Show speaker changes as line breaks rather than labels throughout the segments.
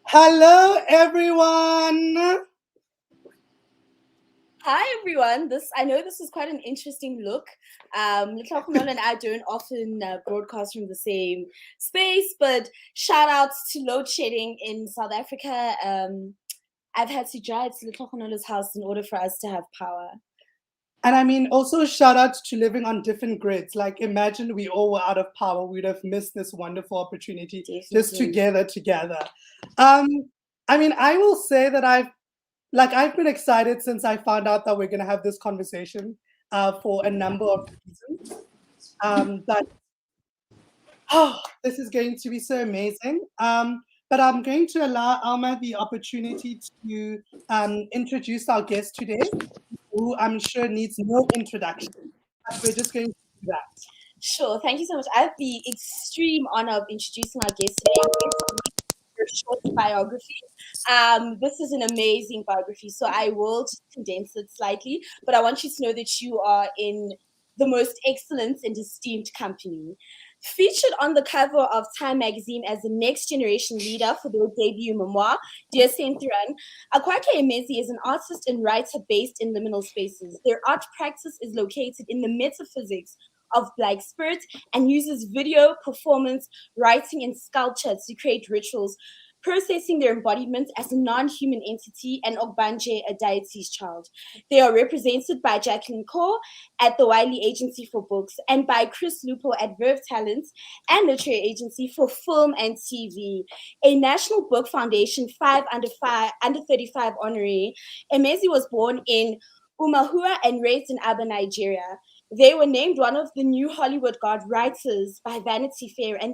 Hello, everyone.
Hi everyone. I know this is quite an interesting look. Little Nolan and I don't often broadcast from the same space, but shout outs to load shedding in South Africa. I've had to drive to Little Nola's house in order for us to have power.
And I mean, also shout out to living on different grids. Like, imagine we all were out of power. We'd have missed this wonderful opportunity just together. I mean, I will say that I've been excited since I found out that we're going to have this conversation for a number of reasons. But this is going to be so amazing. But I'm going to allow Alma the opportunity to introduce our guest today, who I'm sure needs no introduction. But we're just going to do that.
Sure. Thank you so much. I have the extreme honor of introducing our guest today. Your short biography. This is an amazing biography, so I will just condense it slightly, but I want you to know that you are in the most excellent and esteemed company. Featured on the cover of Time magazine as the next generation leader for their debut memoir, Dear Senthuran, Akwaeke Emezi is an artist and writer based in liminal spaces. Their art practice is located in the metaphysics of Black Spirit and uses video, performance, writing, and sculpture to create rituals, processing their embodiment as a non-human entity and Ogbanje, a deity's child. They are represented by Jacqueline Kaur at the Wiley Agency for Books and by Chris Lupo at Verve Talents and Literary Agency for Film and TV. A National Book Foundation 5 under 35 honoree, Emezi was born in Umahua and raised in Aba, Nigeria. They were named one of the new Hollywood God writers by Vanity Fair, and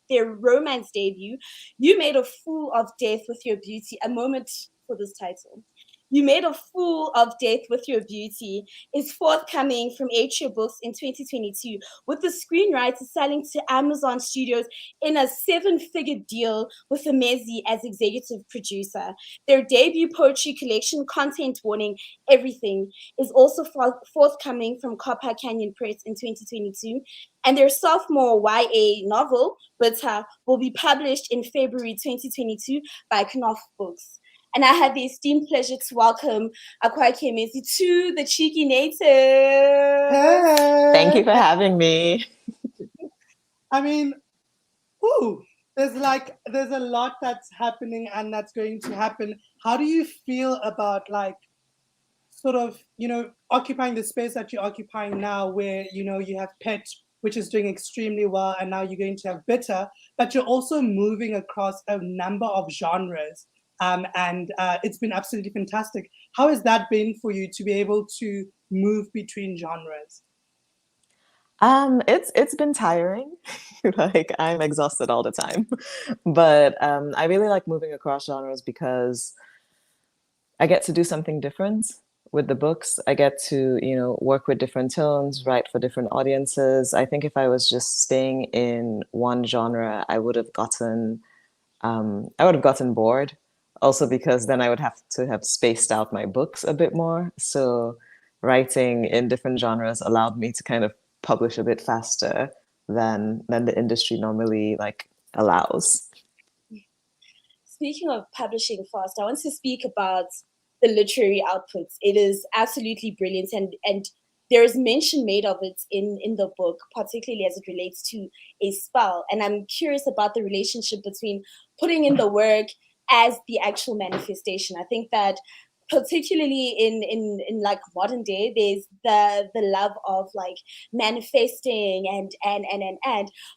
their romance debut, You Made a Fool of Death with Your Beauty, a moment for this title. You Made a Fool of Death with Your Beauty is forthcoming from Atria Books in 2022, with the screenwriter selling to Amazon Studios in a 7-figure deal with Emezi as executive producer. Their debut poetry collection, Content Warning, Everything, is also forthcoming from Copper Canyon Press in 2022. And their sophomore YA novel, Bitter, will be published in February 2022 by Knopf Books. And I had the esteemed pleasure to welcome Akwaeke Emezi to the Cheeky Native.
Hey.
Thank you for having me.
I mean, there's a lot that's happening and that's going to happen. How do you feel about sort of, occupying the space that you're occupying now, where, you have Pet, which is doing extremely well, and now you're going to have Bitter, but you're also moving across a number of genres. And it's been absolutely fantastic. How has that been for you to be able to move between genres?
It's been tiring. Like I'm exhausted all the time. But I really like moving across genres because I get to do something different with the books. I get to, work with different tones, write for different audiences. I think if I was just staying in one genre, I would have gotten bored. Also because then I would have to have spaced out my books a bit more. So writing in different genres allowed me to kind of publish a bit faster than the industry normally allows.
Speaking of publishing fast, I want to speak about the literary outputs. It is absolutely brilliant, and there is mention made of it in the book, particularly as it relates to a spell. And I'm curious about the relationship between putting in the work as the actual manifestation. I think that particularly in like modern day, there's the love of like manifesting and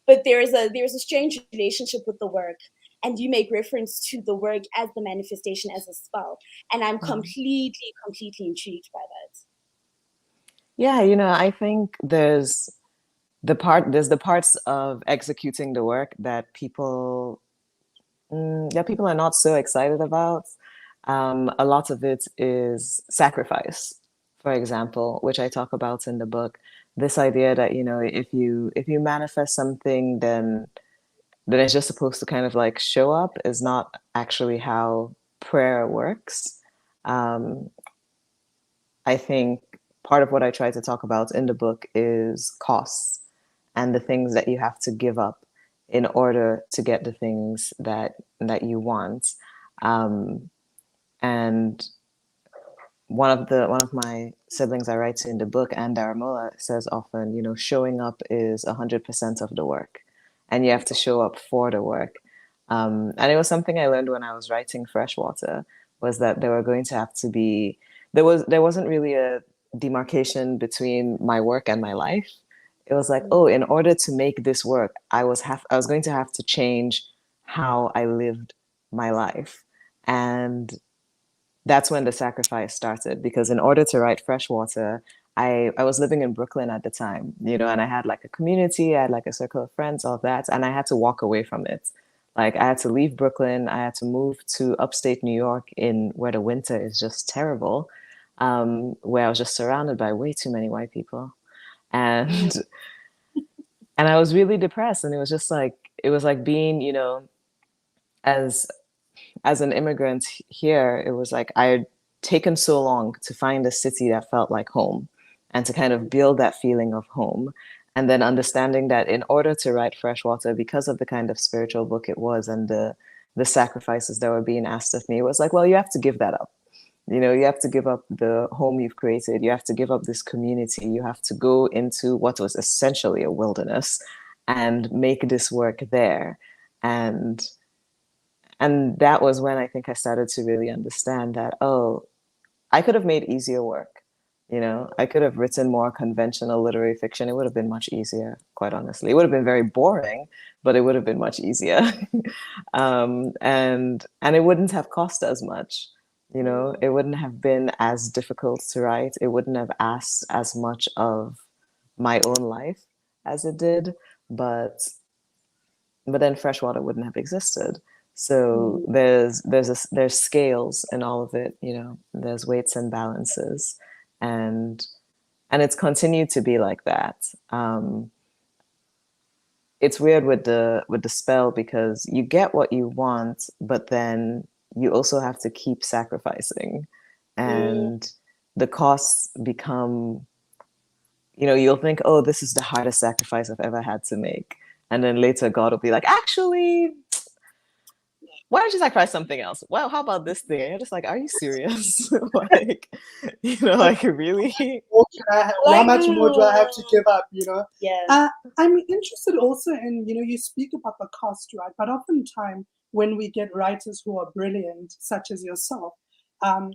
but there's a strange relationship with the work, and you make reference to the work as the manifestation, as a spell, and I'm completely intrigued by that.
Yeah, I think there's the parts of executing the work that people are not so excited about. A lot of it is sacrifice, for example, which I talk about in the book. This idea that, if you manifest something, then it's just supposed to kind of like show up is not actually how prayer works. I think part of what I try to talk about in the book is costs and the things that you have to give up in order to get the things that you want. And one of my siblings I write to in the book, and Daramola, says often, showing up is 100% of the work, and you have to show up for the work. And it was something I learned when I was writing Freshwater, was that there were going to have to be there wasn't really a demarcation between my work and my life. It was like, oh, in order to make this work, I was going to have to change how I lived my life. And that's when the sacrifice started, because in order to write Freshwater, I was living in Brooklyn at the time, and I had like a community, I had like a circle of friends, all that, and I had to walk away from it. Like I had to leave Brooklyn, I had to move to upstate New York, in where the winter is just terrible, where I was just surrounded by way too many white people, and and I was really depressed, and it was like being, as as an immigrant here, it was like I had taken so long to find a city that felt like home, and to kind of build that feeling of home. And then understanding that in order to write Freshwater, because of the kind of spiritual book it was, and the sacrifices that were being asked of me, it was like, well, you have to give that up. You have to give up the home you've created. You have to give up this community. You have to go into what was essentially a wilderness and make this work there. And that was when I think I started to really understand that, oh, I could have made easier work. I could have written more conventional literary fiction. It would have been much easier, quite honestly. It would have been very boring, but it would have been much easier. And it wouldn't have cost as much. It wouldn't have been as difficult to write. It wouldn't have asked as much of my own life as it did. But then Freshwater wouldn't have existed. So there's scales in all of it. There's weights and balances, and it's continued to be like that. It's weird with the spell, because you get what you want, but then you also have to keep sacrificing, and the costs become, you'll think, oh, this is the hardest sacrifice I've ever had to make. And then later God will be like, actually, why don't you sacrifice something else? Well, how about this thing? And you're just like, are you serious? Like, like really?
How much more do I have to give up,
Yeah.
I'm interested also in, you speak about the cost, right? But oftentimes when we get writers who are brilliant, such as yourself,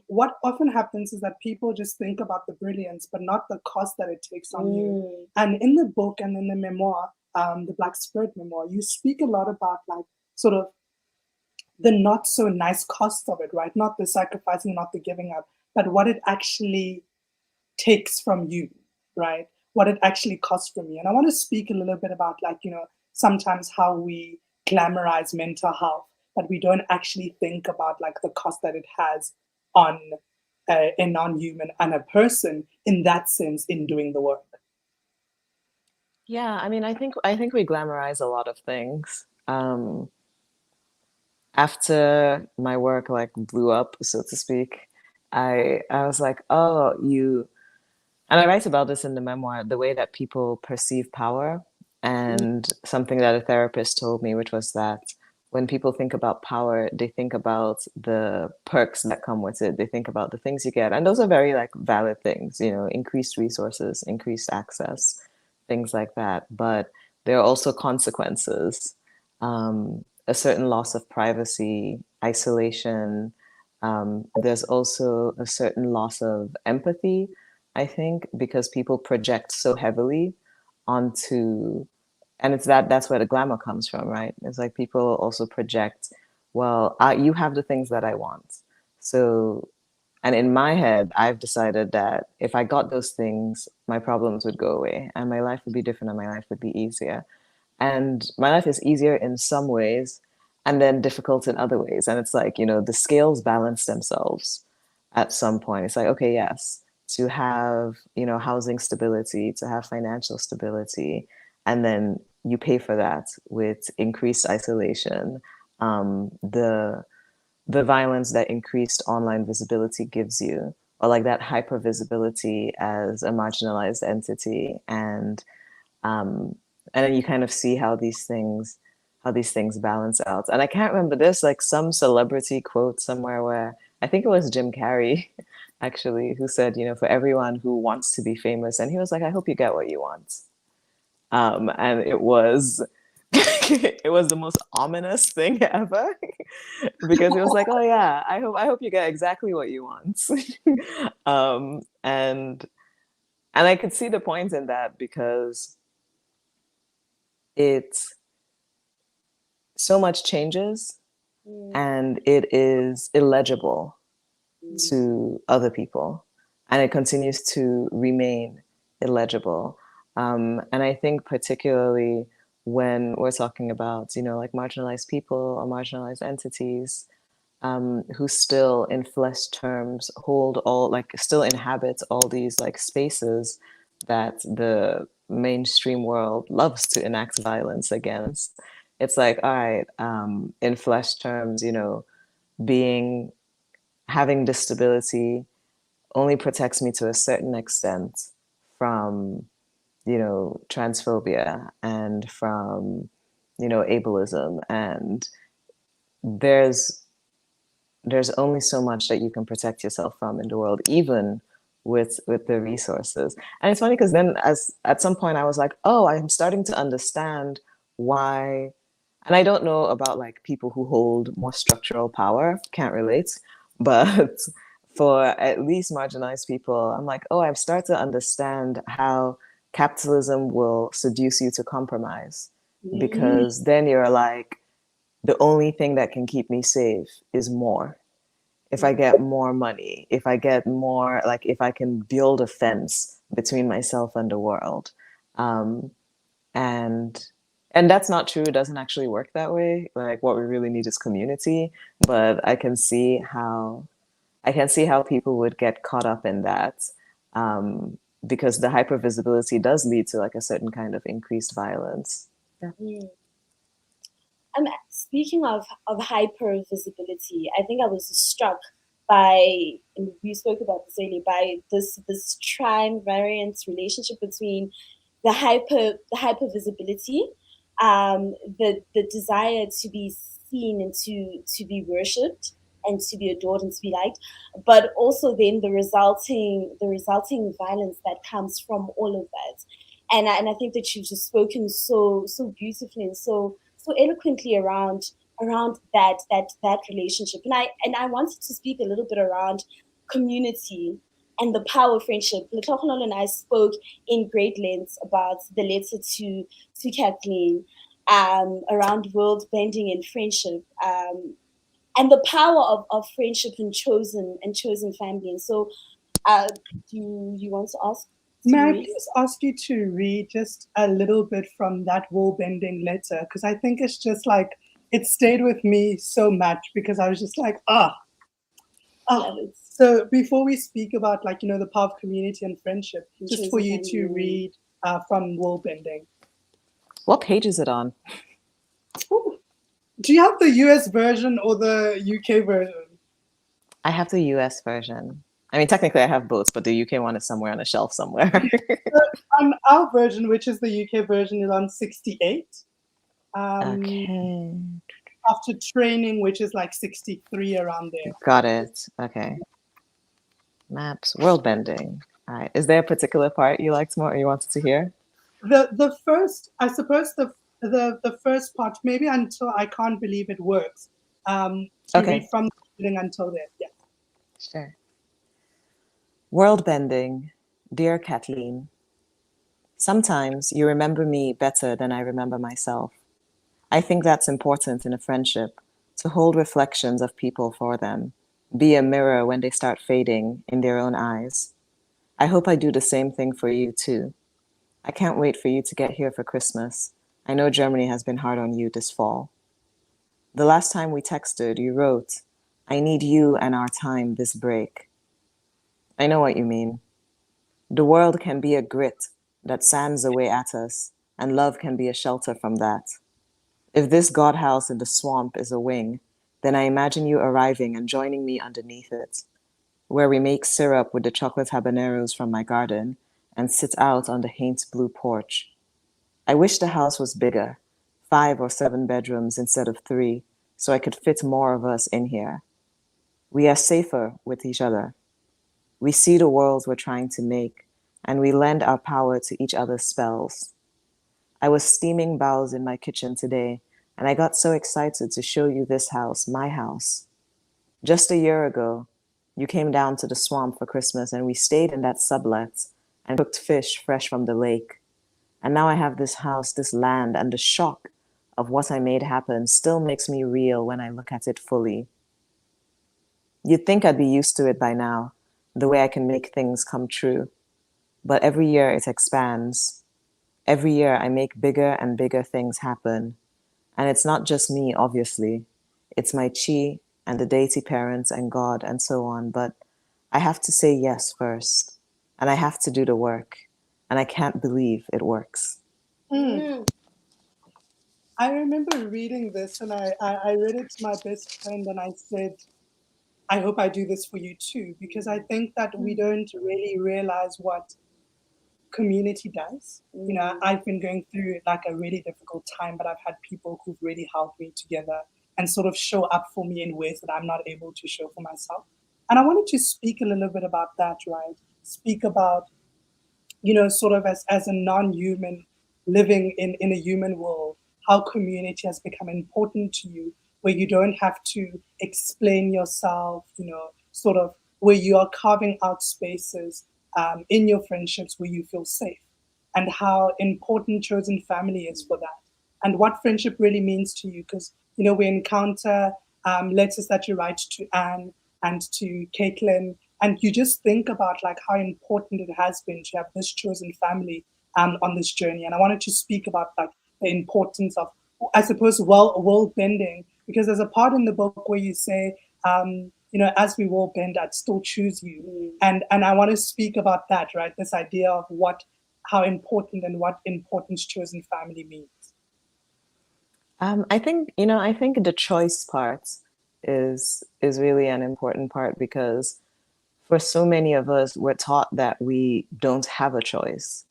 what often happens is that people just think about the brilliance, but not the cost that it takes on you. And in the book and in the memoir, the Black Spirit Memoir, you speak a lot about like sort of the not so nice cost of it, right? Not the sacrificing, not the giving up, but what it actually takes from you, right? What it actually costs from you. And I want to speak a little bit about like, sometimes how we glamorize mental health, but we don't actually think about like the cost that it has on a non-human and a person in that sense in doing the work.
Yeah, I mean, I think we glamorize a lot of things. After my work like blew up, so to speak, I was like, oh, and I write about this in the memoir, the way that people perceive power, and something that a therapist told me, which was that when people think about power, they think about the perks that come with it. They think about the things you get, and those are very like valid things, increased resources, increased access, things like that. But there are also consequences. A certain loss of privacy, isolation. There's also a certain loss of empathy, I think, because people project so heavily onto, and that's where the glamour comes from, right? It's like people also project, well, you have the things that I want. So, and in my head, I've decided that if I got those things, my problems would go away and my life would be different and my life would be easier. And my life is easier in some ways and then difficult in other ways. And it's like, the scales balance themselves at some point. It's like, okay, yes, to have, housing stability, to have financial stability, and then you pay for that with increased isolation, the violence that increased online visibility gives you, or like that hypervisibility as a marginalized entity. And then you kind of see how these things these things balance out. And I can't remember, there's like some celebrity quote somewhere where I think it was Jim Carrey actually who said, you know, for everyone who wants to be famous, and he was like, I hope you get what you want. And it was it was the most ominous thing ever because it was like, oh yeah, I hope you get exactly what you want. um, and and I could see the point in that because it so much changes
Mm,
and it is illegible
mm,
to other people, and it continues to remain illegible. And I think particularly when we're talking about, you know, like marginalized people or marginalized entities, who still in flesh terms hold all, like still inhabit all these like spaces that the mainstream world loves to enact violence against. It's like, all right, in flesh terms, you know, being having disability only protects me to a certain extent from, you know, transphobia and from, you know, ableism. And there's there's only so much that you can protect yourself from in the world, even with the resources. And it's funny because then as at some point I was like, oh, I'm starting to understand why. And I don't know about like people who hold more structural power, can't relate, but for at least marginalized people, I'm like, oh, I've started to understand how capitalism will seduce you to compromise,
mm,
because then you're like, the only thing that can keep me safe is more. If I
mm,
get more money, if I get more, like if I can build a fence between myself and the world. Um, and and that's not true. It doesn't actually work that way. Like what we really need is community. But I can see how people would get caught up in that, because the hypervisibility does lead to like a certain kind of increased violence. Yeah.
mm. Speaking of hyper visibility, I think I was struck by, and we spoke about this earlier, by this trivalent relationship between the hyper visibility, the desire to be seen and to be worshipped and to be adored and to be liked, but also then the resulting violence that comes from all of that. And I think that you've just spoken so beautifully and so eloquently around that relationship. And I wanted to speak a little bit around community and the power of friendship. Letokonolo and I spoke in great lengths about the letter to Kathleen, around world bending and friendship, and the power of friendship and chosen family. And so, do you want to ask to
May I
read?
please ask you to read just a little bit from that wall bending letter? Because I think it's just like, it stayed with me so much because I was just like, ah.
Love it.
So before we speak about, like, you know, the power of community and friendship,
And
just for
chosen
you to
family.
read from wall bending.
What page is it on?
Ooh. Do you have the US version or the UK version?
I have the US version. I mean, technically, I have both, but the UK one is somewhere on a shelf somewhere.
So on our version, which is the UK version, is on 68. Um,
Okay.
After training, which is like 63, around there.
Got it. Okay. Maps, world bending. All right. Is there a particular part you liked more or you wanted to hear?
The first, I suppose the first part, maybe until I can't believe it works. To read
Okay.
from the beginning until there. Yeah.
Sure. World bending. Dear Kathleen, sometimes you remember me better than I remember myself. I think that's important in a friendship, to hold reflections of people for them, be a mirror when they start fading in their own eyes. I hope I do the same thing for you too. I can't wait for you to get here for Christmas. I know Germany has been hard on you this fall. The last time we texted, you wrote, I need you and our time this break. I know what you mean. The world can be a grit that sands away at us, and love can be a shelter from that. If this God house in the swamp is a wing, then I imagine you arriving and joining me underneath it, where we make syrup with the chocolate habaneros from my garden and sit out on the Haint blue porch. I wish the house was bigger, 5 or 7 bedrooms instead of 3, so I could fit more of us in here. We are safer with each other. We see the worlds we're trying to make, and we lend our power to each other's spells. I was steaming bowls in my kitchen today, and I got so excited to show you this house, my house. Just a year ago, you came down to the swamp for Christmas, and we stayed in that sublet and cooked fish fresh from the lake. And now I have this house, this land, and the shock of what I made happen still makes me real when I look at it fully. You'd think I'd be used to it by now, the way I can make things come true. But every year it expands. Every year I make bigger and bigger things happen. And it's not just me, obviously. It's my chi and the deity parents and God and so on. But I have to say yes first. And I have to do the work. And I can't believe it works.
I remember reading this, and I read it to my best friend, and I said, I hope I do this for you too, because I think that we don't really realize what community does. You know, I've been going through like a really difficult time, but I've had people who've really helped me together and sort of show up for me in ways that I'm not able to show for myself. And I wanted to speak a little bit about that, right? Speak about, you know, sort of as a non-human living in a human world, how community has become important to you, where you don't have to explain yourself, you know, sort of where you are carving out spaces in your friendships where you feel safe, and how important chosen family is for that, and what friendship really means to you. Because, you know, we encounter letters that you write to Anne and to Caitlin, and you just think about like how important it has been to have this chosen family on this journey. And I wanted to speak about like the importance of, I suppose, world bending, because there's a part in the book where you say, you know, as we world bend, I'd still choose you. And I want to speak about that, right? This idea of how important and what importance chosen family means.
I think the choice part is really an important part, because for so many of us, we're taught that we don't have a choice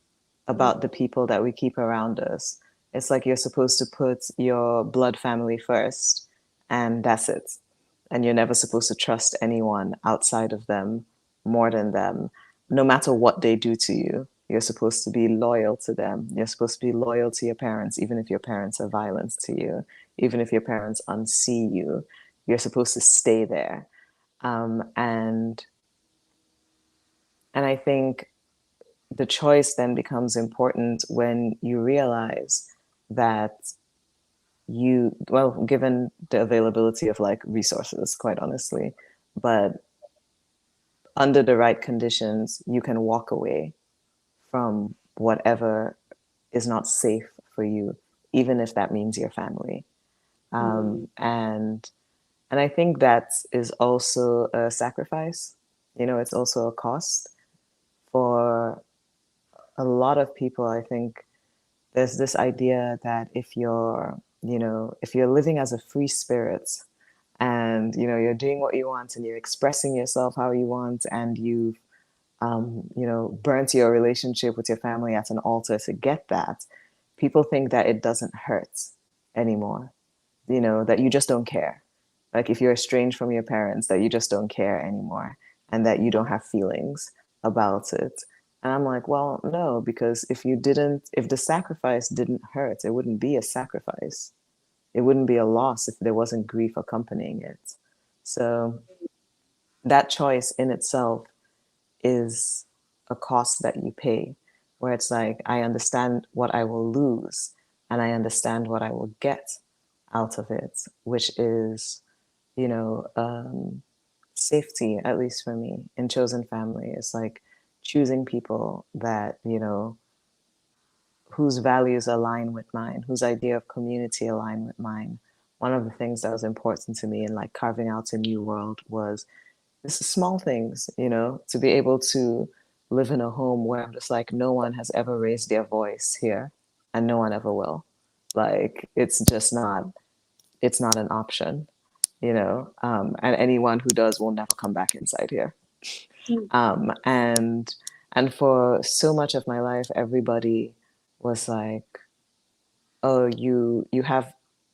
about the people that we keep around us. It's like you're supposed to put your blood family first, and that's it. And you're never supposed to trust anyone outside of them more than them, no matter what they do to you. You're supposed to be loyal to them. You're supposed to be loyal to your parents, even if your parents are violent to you, even if your parents unsee you. You're supposed to stay there. And I think the choice then becomes important when you realize that given the availability of like resources, quite honestly, but under the right conditions, you can walk away from whatever is not safe for you, even if that means your family. And I think that is also a sacrifice. You know, it's also a cost for a lot of people. I think there's this idea that if you're living as a free spirit, and you're doing what you want and you're expressing yourself how you want, and you've burnt your relationship with your family at an altar to get that, people think that it doesn't hurt anymore, that you just don't care. Like if you're estranged from your parents, that you just don't care anymore, and that you don't have feelings about it. And I'm like, well, no, because if the sacrifice didn't hurt, it wouldn't be a sacrifice. It wouldn't be a loss if there wasn't grief accompanying it. So that choice in itself is a cost that you pay, where it's like, I understand what I will lose and I understand what I will get out of it, which is, safety, at least for me, in chosen family. It's like choosing people that, whose values align with mine, whose idea of community align with mine. One of the things that was important to me in like carving out a new world was this small things, to be able to live in a home where I'm just like, no one has ever raised their voice here and no one ever will. Like, it's not an option, and anyone who does will never come back inside here. And for so much of my life, everybody was like, oh, you have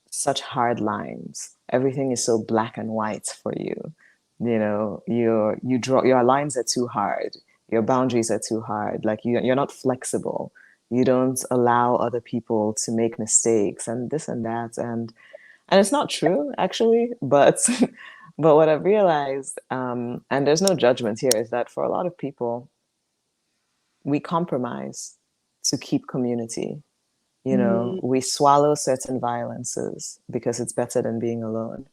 such hard lines. Everything is so black and white for you. You know, you draw your lines are too hard. Your boundaries are too hard. Like you're not flexible. You don't allow other people to make mistakes and this and that. And it's not true actually, but but what I've realized, and there's no judgment here, is that for a lot of people, we compromise to keep community. You know,
Mm,
we swallow certain violences because it's better than being alone.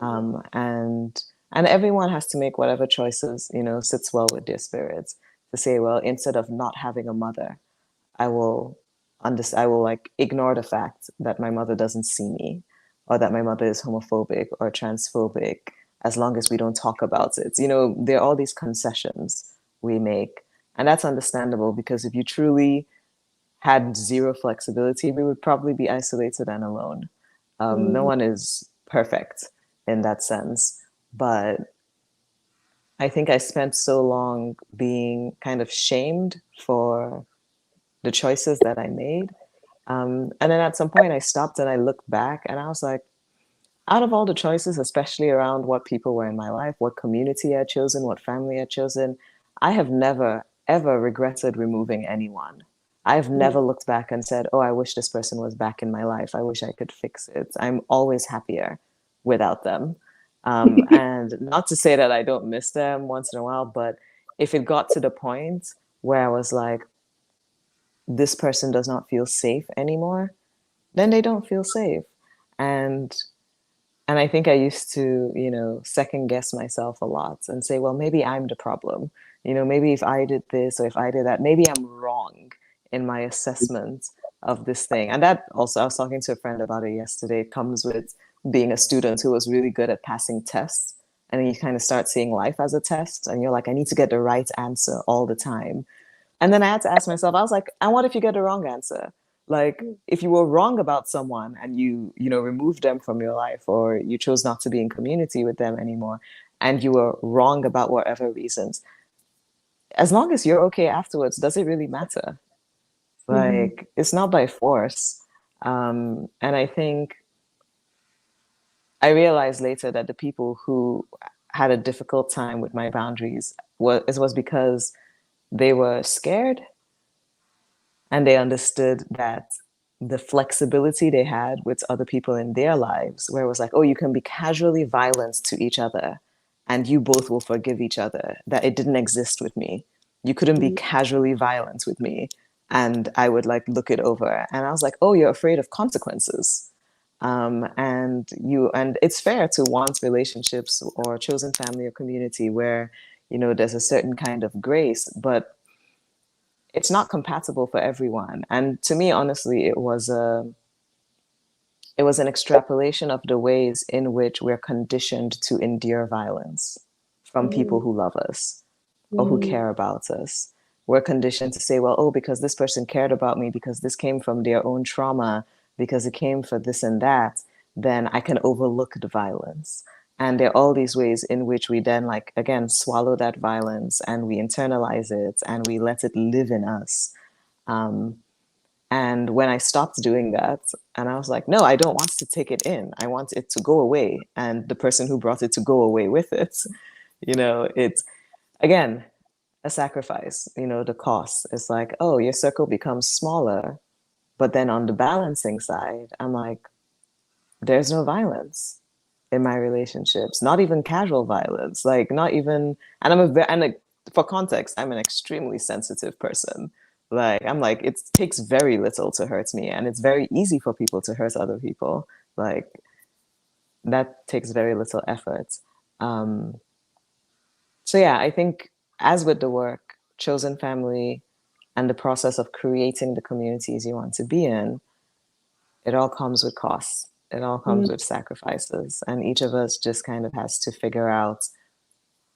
And everyone has to make whatever choices, you know, sits well with their spirits, to say, well, instead of not having a mother, I will I will like ignore the fact that my mother doesn't see me, or that my mother is homophobic or transphobic, as long as we don't talk about it. You know, there are all these concessions we make. And that's understandable, because if you truly had zero flexibility, we would probably be isolated and alone. No
mm,
one is perfect in that sense. But I think I spent so long being kind of shamed for the choices that I made. And then at some point, I stopped and I looked back and I was like, out of all the choices, especially around what people were in my life, what community I'd chosen, what family I'd chosen, I have never, ever regretted removing anyone. I've never looked back and said, oh, I wish this person was back in my life. I wish I could fix it. I'm always happier without them. And not to say that I don't miss them once in a while, but if it got to the point where I was like, this person does not feel safe anymore, then they don't feel safe. And and I think I used to, you know, second guess myself a lot and say, well, maybe I'm the problem. You know, maybe if I did this or if I did that, maybe I'm wrong in my assessment of this thing. And that also, I was talking to a friend about it yesterday. It comes with being a student who was really good at passing tests. And then you kind of start seeing life as a test. And you're like, I need to get the right answer all the time. And then I had to ask myself, I was like, and what if you get the wrong answer? Like, if you were wrong about someone and you know, removed them from your life, or you chose not to be in community with them anymore, and you were wrong about whatever reasons, as long as you're okay afterwards, does it really matter?
mhm,
Like, it's not by force. And I think I realized later that the people who had a difficult time with my boundaries was because they were scared, and they understood that the flexibility they had with other people in their lives, where it was like, oh, you can be casually violent to each other and you both will forgive each other, that it didn't exist with me. You couldn't be
mm,
casually violent with me and I would like look it over. And I was like, oh, you're afraid of consequences. And it's fair to want relationships or chosen family or community where, you know, there's a certain kind of grace, but it's not compatible for everyone. And to me, honestly, it was an extrapolation of the ways in which we're conditioned to endure violence from people
mm,
who love us or who
mm,
care about us. We're conditioned to say, well, oh, because this person cared about me, because this came from their own trauma, because it came for this and that, then I can overlook the violence. And there are all these ways in which we then, like, again, swallow that violence and we internalize it and we let it live in us. Um, and when I stopped doing that, and I was like, no, I don't want to take it in. I want it to go away. And the person who brought it to go away with it, you know, it's, again, a sacrifice, you know, the cost. It's like, oh, your circle becomes smaller. But then on the balancing side, I'm like, there's no violence in my relationships, not even casual violence, like not even, and for context, I'm an extremely sensitive person. Like, I'm like, it takes very little to hurt me, and it's very easy for people to hurt other people. Like, that takes very little effort. Um, so yeah, I think as with the work, chosen family, and the process of creating the communities you want to be in, it all comes with costs. It all comes
mm,
with sacrifices. And each of us just kind of has to figure out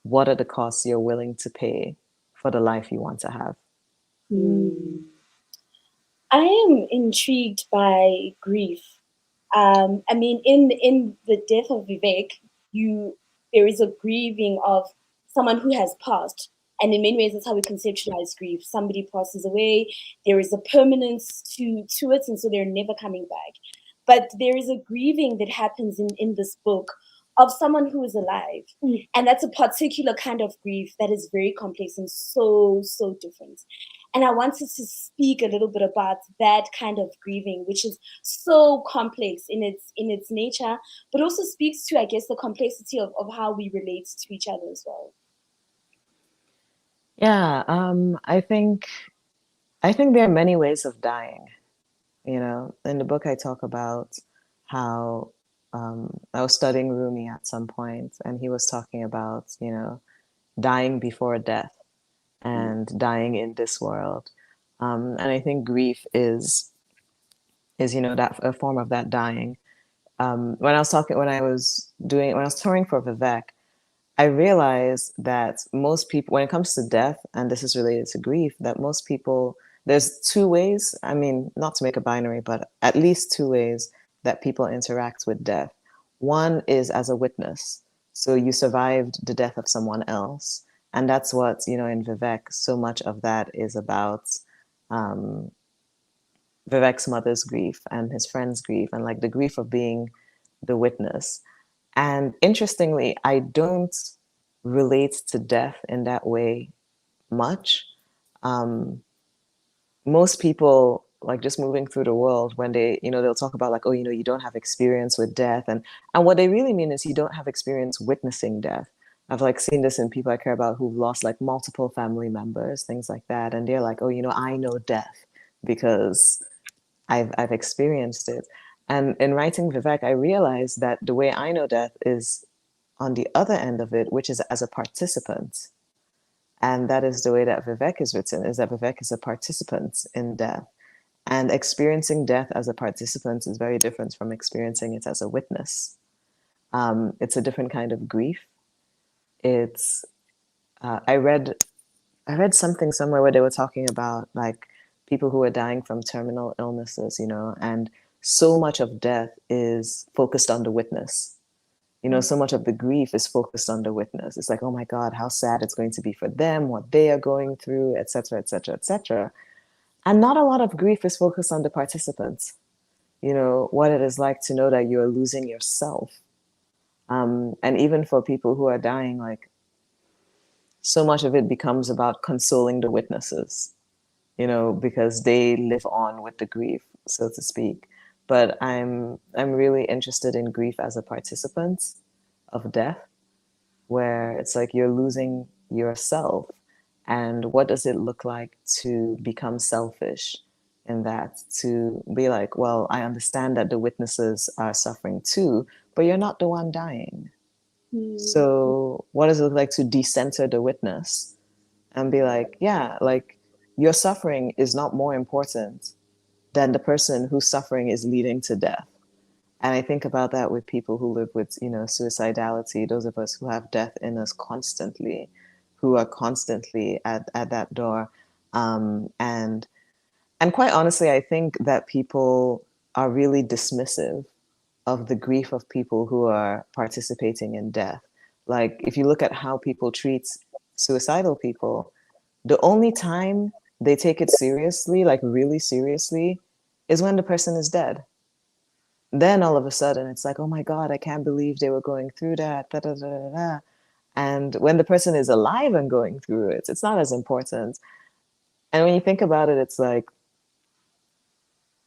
what are the costs you're willing to pay for the life you want to have.
mm,
I am intrigued by grief. I mean, in the death of Vivek, you there is a grieving of someone who has passed, And in many ways, that's how we conceptualize grief. Somebody passes away, there is a permanence to it, and so they're never coming back. But there is a grieving that happens in this book of someone who is alive. And that's a particular kind of grief that is very complex and so different. And I wanted to speak a little bit about that kind of grieving, which is so complex in its nature, but also speaks to, I guess, the complexity of how we relate to each other as well.
Yeah, I think there are many ways of dying. In the book I talk about how I was studying Rumi at some point, and he was talking about, dying before death and dying in this world. And I think grief is that a form of that dying. When I was touring for Vivek, I realized that most people, when it comes to death, and this is related to grief, that most people, there's two ways, I mean, not to make a binary, but at least two ways that people interact with death. One is as a witness. So you survived the death of someone else. And that's what, in Vivek, so much of that is about um, Vivek's mother's grief and his friend's grief, and like the grief of being the witness. And interestingly, I don't relate to death in that way much. Most people, like just moving through the world, when they'll talk about like, oh, you don't have experience with death. And what they really mean is you don't have experience witnessing death. I've like seen this in people I care about who've lost like multiple family members, things like that. And they're like, oh, I know death because I've experienced it. And in writing Vivek, I realized that the way I know death is on the other end of it, which is as a participant. And that is the way that Vivek is written, is that Vivek is a participant in death. And experiencing death as a participant is very different from experiencing it as a witness. It's a different kind of grief. It's I read something somewhere where they were talking about like people who are dying from terminal illnesses, and so much of death is focused on the witness. So much of the grief is focused on the witness. It's like, oh my God, how sad it's going to be for them, what they are going through, et cetera, et cetera, et cetera. And not a lot of grief is focused on the participants, what it is like to know that you're losing yourself. And even for people who are dying, like so much of it becomes about consoling the witnesses, because they live on with the grief, so to speak. But I'm really interested in grief as a participant of death, where it's like you're losing yourself. And what does it look like to become selfish in that? To be like, well, I understand that the witnesses are suffering too, but you're not the one dying. So what does it look like to decenter the witness and be like, yeah, like your suffering is not more important than the person whose suffering is leading to death. And I think about that with people who live with, suicidality, those of us who have death in us constantly, who are constantly at that door. And quite honestly, I think that people are really dismissive of the grief of people who are participating in death. Like if you look at how people treat suicidal people, the only time they take it seriously, like really seriously, is when the person is dead. Then all of a sudden it's like, oh my God, I can't believe they were going through that. Da, da, da, da, da. And when the person is alive and going through it, it's not as important. And when you think about it, it's like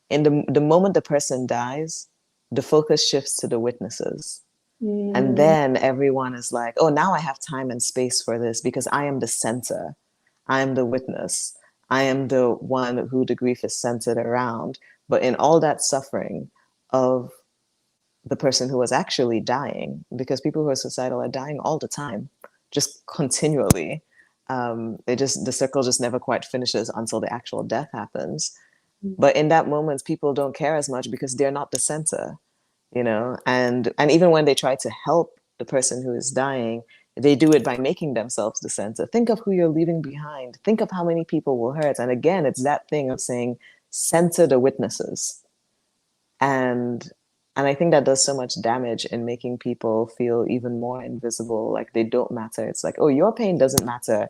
in the moment the person dies, the focus shifts to the witnesses. And then everyone is like, oh, now I have time and space for this because I am the center. I am the witness. I am the one who the grief is centered around. But in all that suffering of the person who was actually dying, because people who are suicidal are dying all the time, just continually. The circle just never quite finishes until the actual death happens. But in that moment, people don't care as much because they're not the center, and even when they try to help the person who is dying, they do it by making themselves the center. Think of who you're leaving behind. Think of how many people will hurt. And again, it's that thing of saying, center the witnesses. And I think that does so much damage in making people feel even more invisible, like they don't matter. It's like, oh, your pain doesn't matter.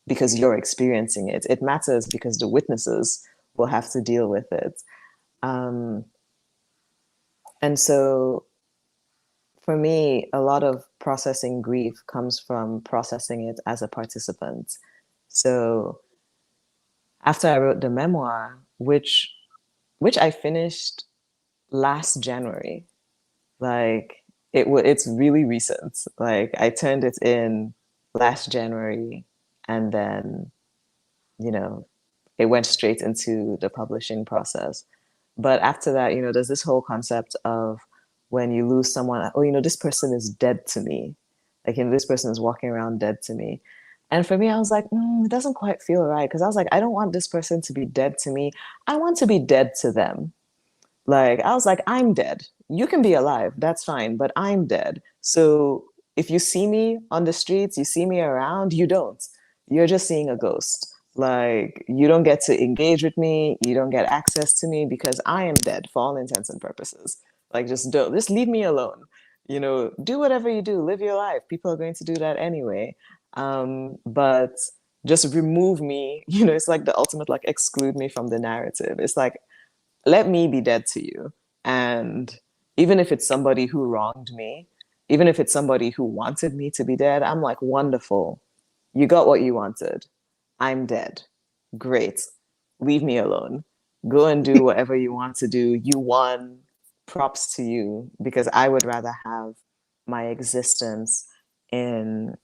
because you're experiencing it. It matters because the witnesses will have to deal with it. Um, and so for me, a lot of processing grief comes from processing it as a participant. So after I wrote the memoir, which I finished last January, like it's really recent. Like I turned it in last January, and then, you know, it went straight into the publishing process. But after that, there's this whole concept of when you lose someone, oh, this person is dead to me. Like, this person is walking around dead to me. And for me, I was like, it doesn't quite feel right. Because I was like, I don't want this person to be dead to me. I want to be dead to them. Like, I was like, I'm dead. You can be alive. That's fine. But I'm dead. So if you see me on the streets, you see me around, you don't. You're just seeing a ghost. Like, you don't get to engage with me. You don't get access to me because I am dead for all intents and purposes. Like, just leave me alone. Do whatever you do, live your life. People are going to do that anyway. But just remove me. It's like the ultimate, like, exclude me from the narrative. It's like, let me be dead to you. And even if it's somebody who wronged me, even if it's somebody who wanted me to be dead, I'm like, wonderful. You got what you wanted. I'm dead. Great. Leave me alone. Go and do whatever you want to do. You won. Props to you, because I would rather have my existence in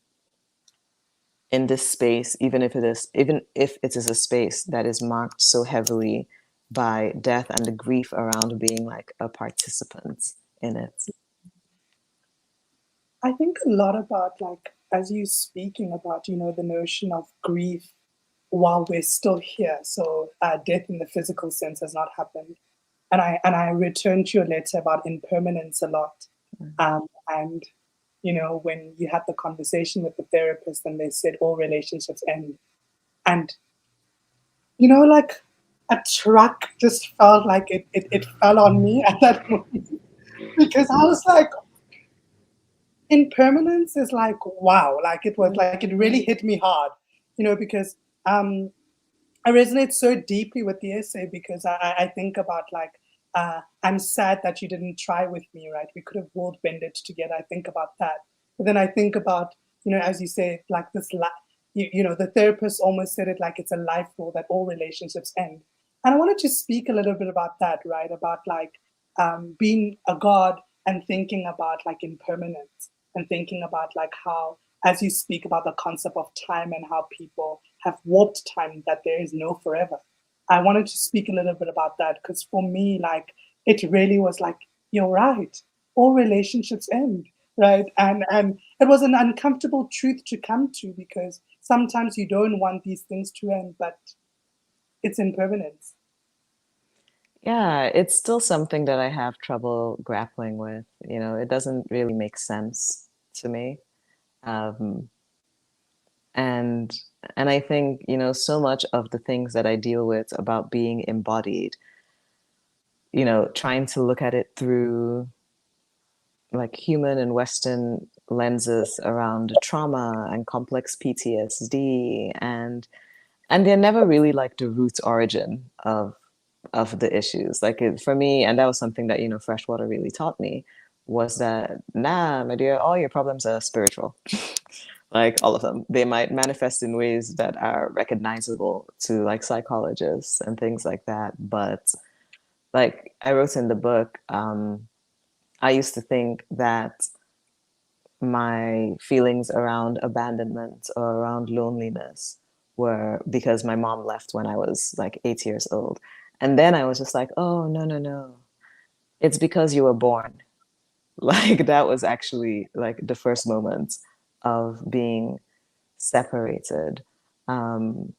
this space, even if it is a space that is marked so heavily by death and the grief around being like a participant in it.
I think a lot about, like, as you speaking about, the notion of grief while we're still here. So death in the physical sense has not happened. And I returned to your letter about impermanence a lot. And when you had the conversation with the therapist and they said all relationships end, and like a truck just felt like it fell on me at that moment, because I was like, impermanence is like, wow, like it was like, it really hit me hard, because um I resonate so deeply with the essay, because I think about, like, I'm sad that you didn't try with me, right? We could have world bended together. I think about that. But then I think about, as you say, like this, the therapist almost said it like it's a life rule that all relationships end. And I wanted to speak a little bit about that, right? About, like, being a God and thinking about, like, impermanence, and thinking about, like, how, as you speak about the concept of time and how people have warped time, that there is no forever. I wanted to speak a little bit about that, because for me, like, it really was like, you're right. All relationships end, right? And it was an uncomfortable truth to come to, because sometimes you don't want these things to end, but it's impermanence.
Yeah, it's still something that I have trouble grappling with. It doesn't really make sense to me. Um, and and I think, so much of the things that I deal with about being embodied, trying to look at it through like human and Western lenses around trauma and complex PTSD, and they're never really like the root origin of the issues. Like for me, and that was something that Freshwater really taught me, was that, nah, my dear, all your problems are spiritual. Like all of them, they might manifest in ways that are recognizable to like psychologists and things like that. But like I wrote in the book, I used to think that my feelings around abandonment or around loneliness were because my mom left when I was like 8 years old. And then I was just like, oh, no, no, no. It's because you were born. Like that was actually like the first moment of being separated. Um,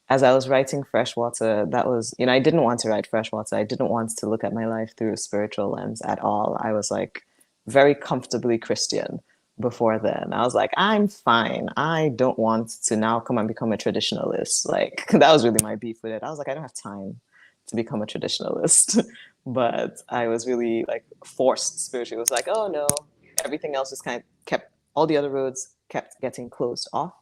as I was writing Freshwater, that was, I didn't want to write Freshwater. I didn't want to look at my life through a spiritual lens at all. I was like very comfortably Christian before then. I was like, I'm fine. I don't want to now come and become a traditionalist. Like that was really my beef with it. I was like, I don't have time to become a traditionalist. But I was really like forced spiritually. It was like, oh no, everything else just kind of kept, all the other roads kept getting closed off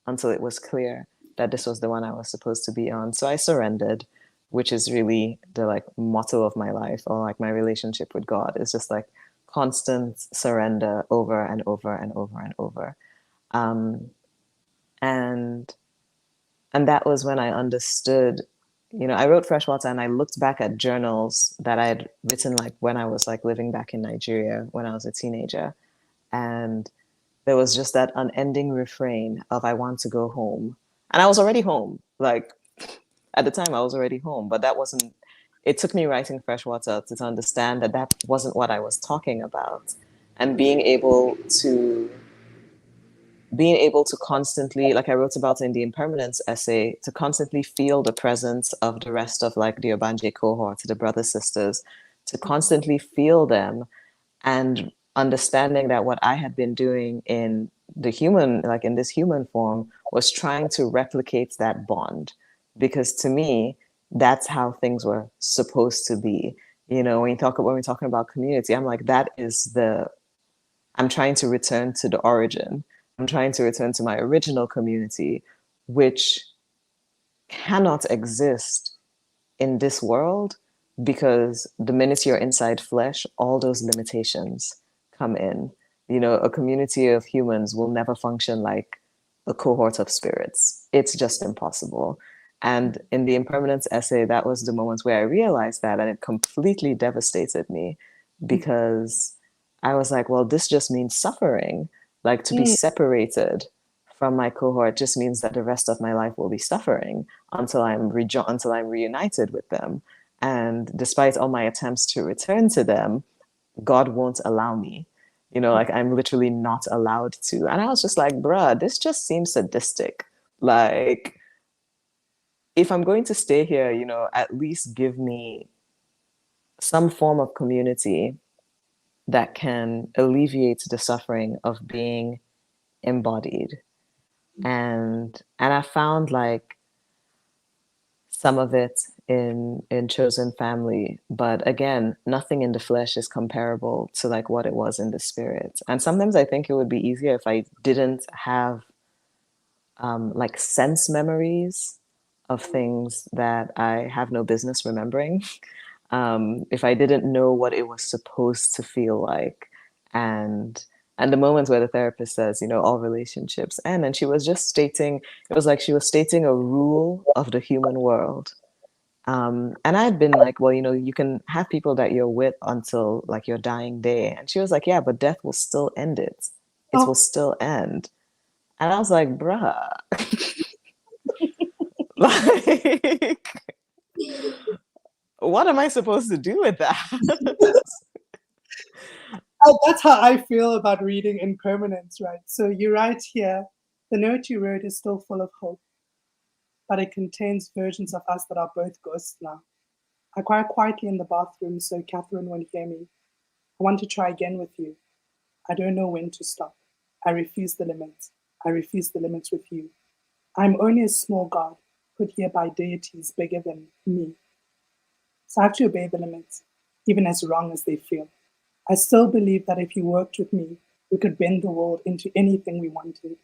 until it was clear that this was the one I was supposed to be on. So I surrendered, which is really the like motto of my life, or like my relationship with God. It's just like constant surrender over and over and over and over. Um, and and that was when I understood, you know, I wrote Freshwater and I looked back at journals that I had written like when I was like living back in Nigeria when I was a teenager. And there was just that unending refrain of I want to go home. And I was already home. Like at the time I was already home, but that wasn't, it took me writing Freshwater to understand that that wasn't what I was talking about. And being able to constantly, like I wrote about in the Impermanence essay, to constantly feel the presence of the rest of like the Obanje cohort, the brothers, sisters, to constantly feel them, and understanding that what I had been doing in the human, like in this human form, was trying to replicate that bond. Because to me, that's how things were supposed to be. You know, when we're talking about community, I'm like, I'm trying to return to the origin. I'm trying to return to my original community, which cannot exist in this world, because the minute you're inside flesh, all those limitations come in. You know, a community of humans will never function like a cohort of spirits. It's just impossible. And in the Impermanence essay, that was the moment where I realized that, and it completely devastated me, because I was like, well, this just means suffering. Like, to be separated from my cohort just means that the rest of my life will be suffering until I'm reunited with them. And despite all my attempts to return to them, God won't allow me. You know, like I'm literally not allowed to. And I was just like, bruh, this just seems sadistic. Like, if I'm going to stay here, you know, at least give me some form of community that can alleviate the suffering of being embodied. And I found like some of it in chosen family, but again, nothing in the flesh is comparable to like what it was in the spirit. And sometimes I think it would be easier if I didn't have like sense memories of things that I have no business remembering. If I didn't know what it was supposed to feel like, and the moments where the therapist says, you know, all relationships end, and she was just stating, it was like she was stating a rule of the human world. And I'd been like, well, you know, you can have people that you're with until like your dying day. And she was like, yeah, but death will still end it. It will
Oh,
still end. And I was like, bruh, like, what am I supposed to do with that?
that's how I feel about reading Impermanence, right? So you write here, the note you wrote is still full of hope, but it contains versions of us that are both ghosts now. I cry quietly in the bathroom so Catherine won't hear me. I want to try again with you. I don't know when to stop. I refuse the limits. I refuse the limits with you. I'm only a small god, put here by deities bigger than me. So I have to obey the limits, even as wrong as they feel. I still believe that if you worked with me, we could bend the world into anything we wanted.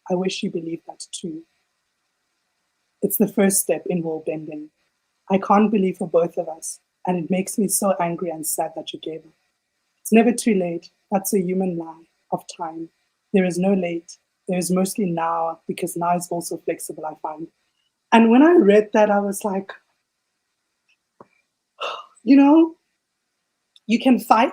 I wish you believed that too. It's the first step in world bending. I can't believe for both of us, and it makes me so angry and sad that you gave up. It's never too late. That's a human lie of time. There is no late. There is mostly now, because now is also flexible, I find. And when I read that, I was like, you know, you can fight,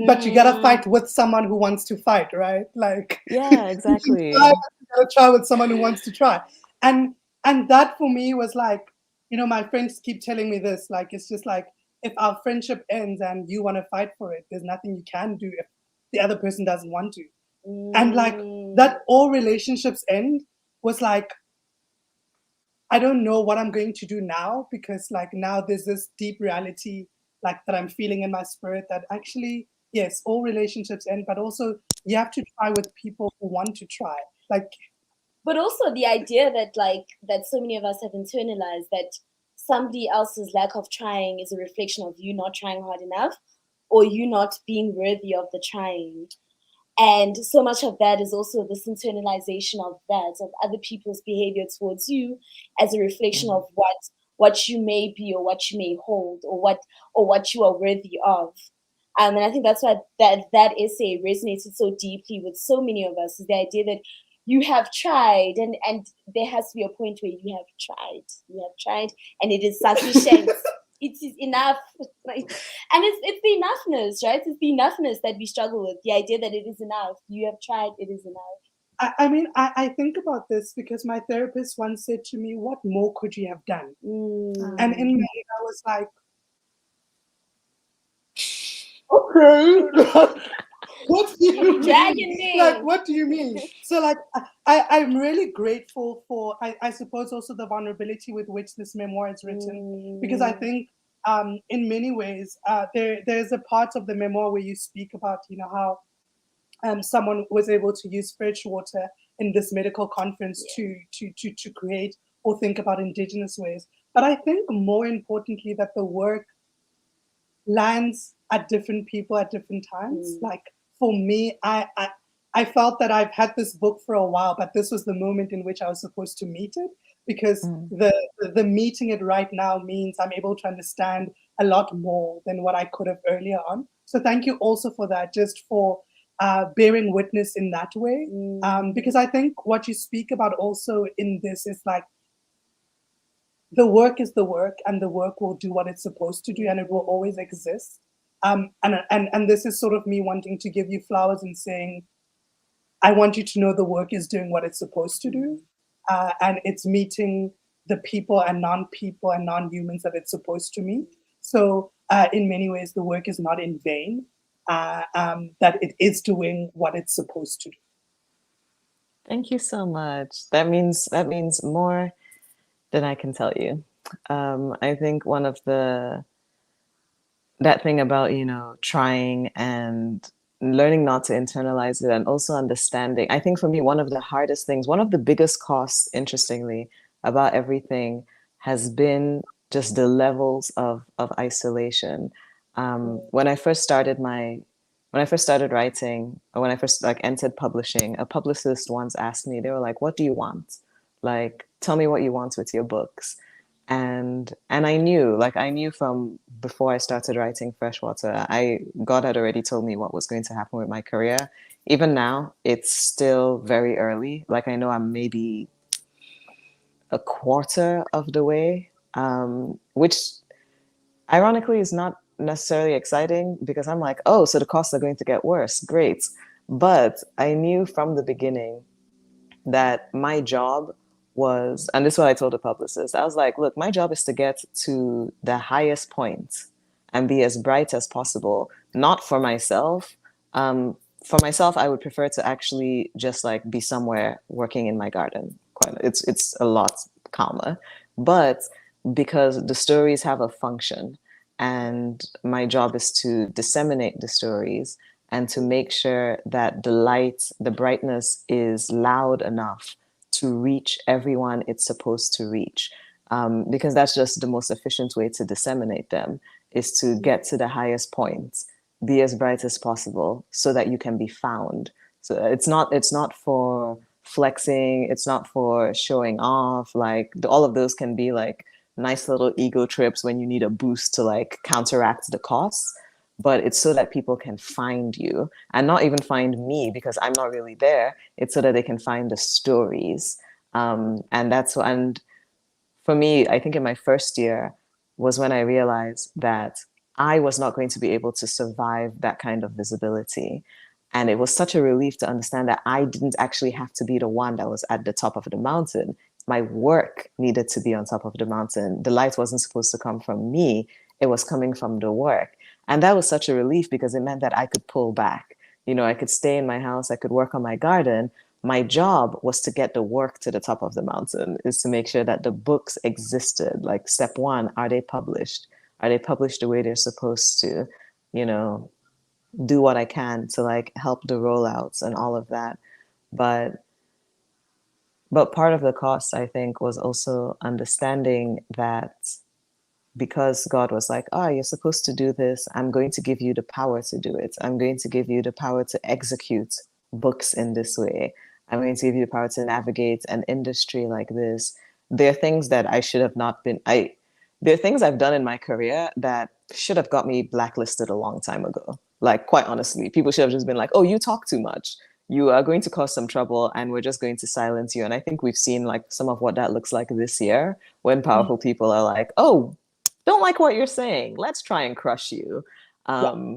but you gotta fight with someone who wants to fight, right? Like
Yeah,
you can try,
exactly.
but you gotta try with someone who wants to try. And that for me was like, you know, my friends keep telling me this, like it's just like if our friendship ends and you want to fight for it, there's nothing you can do if the other person doesn't want to. And like that all relationships end was like, I don't know what I'm going to do now, because like now there's this deep reality like that I'm feeling in my spirit that actually, yes, all relationships end, but also you have to try with people who want to try. Like,
But also the idea that that so many of us have internalized that somebody else's lack of trying is a reflection of you not trying hard enough or you not being worthy of the trying. And so much of that is also this internalization of that, of other people's behavior towards you as a reflection of what you may be, or what you may hold, or what you are worthy of. And I think that's why that essay resonated so deeply with so many of us, is the idea that you have tried, and there has to be a point where you have tried, and it is sufficient. It is enough. And it's the enoughness, right? It's the enoughness that we struggle with, the idea that it is enough. You have tried, it is enough.
I mean, I think about this because my therapist once said to me, "What more could you have done?" And in my head, I was like, okay. What do you mean? Like, what do you mean? So, like, I'm really grateful for, I suppose, also the vulnerability with which this memoir is written, because I think, in many ways, there's a part of the memoir where you speak about, how someone was able to use fresh water in this medical conference to create or think about indigenous ways. But I think more importantly that the work lands at different people at different times. Like for me, I felt that I've had this book for a while, but this was the moment in which I was supposed to meet it, because the meeting it right now means I'm able to understand a lot more than what I could have earlier on. So thank you also for that, just for bearing witness in that way. Because I think what you speak about also in this is like, the work is the work, and the work will do what it's supposed to do, and it will always exist. And this is sort of me wanting to give you flowers and saying, I want you to know the work is doing what it's supposed to do, and it's meeting the people and non-people and non-humans that it's supposed to meet. So in many ways, the work is not in vain, that it is doing what it's supposed to do.
Thank you so much. That means more than I can tell you. I think one of that thing about, trying and learning not to internalize it, and also understanding. I think for me, one of the hardest things, one of the biggest costs, interestingly, about everything has been just the levels of isolation. When I first started writing, or when I first like entered publishing, a publicist once asked me, they were like, "What do you want? Like, tell me what you want with your books." And I knew from before I started writing Freshwater, God had already told me what was going to happen with my career. Even now, it's still very early. Like, I know I'm maybe a quarter of the way, which ironically is not necessarily exciting, because I'm like, oh, so the costs are going to get worse. Great. But I knew from the beginning that my job was, and this is what I told the publicist, I was like, look, my job is to get to the highest point and be as bright as possible, not for myself. For myself, I would prefer to actually just like be somewhere working in my garden. It's a lot calmer. But because the stories have a function, and my job is to disseminate the stories and to make sure that the light, the brightness is loud enough to reach everyone it's supposed to reach. Because that's just the most efficient way to disseminate them, is to get to the highest point, be as bright as possible so that you can be found. So it's not for flexing, it's not for showing off. Like all of those can be like nice little ego trips when you need a boost to like counteract the costs, but it's so that people can find you, and not even find me because I'm not really there. It's so that they can find the stories. And for me, I think in my first year was when I realized that I was not going to be able to survive that kind of visibility. And it was such a relief to understand that I didn't actually have to be the one that was at the top of the mountain. My work needed to be on top of the mountain. The light wasn't supposed to come from me, it was coming from the work. And that was such a relief, because it meant that I could pull back. I could stay in my house, I could work on my garden. My job was to get the work to the top of the mountain, is to make sure that the books existed. Like step one, are they published? Are they published the way they're supposed to? Do what I can to like help the rollouts and all of that. But part of the cost, I think, was also understanding that because God was like, oh, you're supposed to do this. I'm going to give you the power to do it. I'm going to give you the power to execute books in this way. I'm going to give you the power to navigate an industry like this. There are things that I should have not been, there are things I've done in my career that should have got me blacklisted a long time ago. Like, quite honestly, people should have just been like, oh, you talk too much. You are going to cause some trouble and we're just going to silence you. And I think we've seen like some of what that looks like this year when powerful people are like, oh, don't like what you're saying. Let's try and crush you.
Yeah.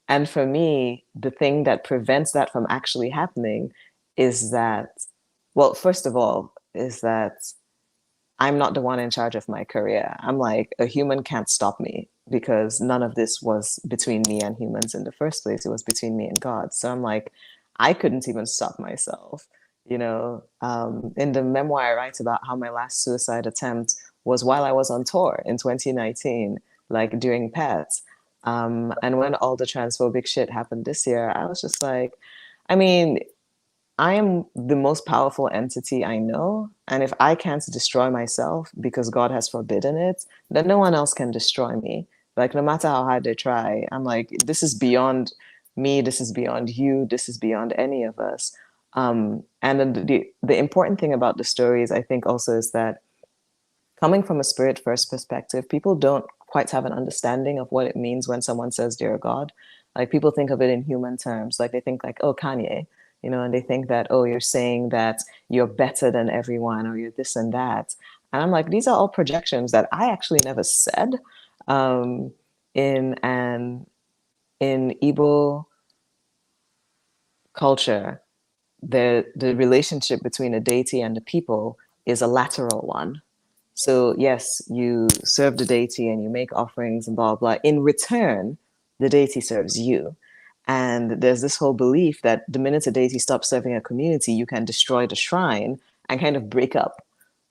And for me, the thing that prevents that from actually happening is that, well, first of all, is that I'm not the one in charge of my career. I'm like, a human can't stop me because none of this was between me and humans in the first place. It was between me and God. So I'm like, I couldn't even stop myself. You know, in the memoir, I write about how my last suicide attempt was while I was on tour in 2019, like during PETS. And when all the transphobic shit happened this year, I was just like, I mean, I am the most powerful entity I know. And if I can't destroy myself because God has forbidden it, then no one else can destroy me. Like, no matter how hard they try, I'm like, this is beyond me. This is beyond you. This is beyond any of us. And then the important thing about the stories, I think, also is that coming from a spirit first perspective, people don't quite have an understanding of what it means when someone says dear God. Like, people think of it in human terms. Like, they think like, oh, Kanye, you know, and they think that, oh, you're saying that you're better than everyone or you're this and that. And I'm like, these are all projections that I actually never said. Um, in an in Igbo culture, the relationship between a deity and the people is a lateral one. So yes, you serve the deity and you make offerings and blah, blah. In return, the deity serves you. And there's this whole belief that the minute a deity stops serving a community, you can destroy the shrine and kind of break up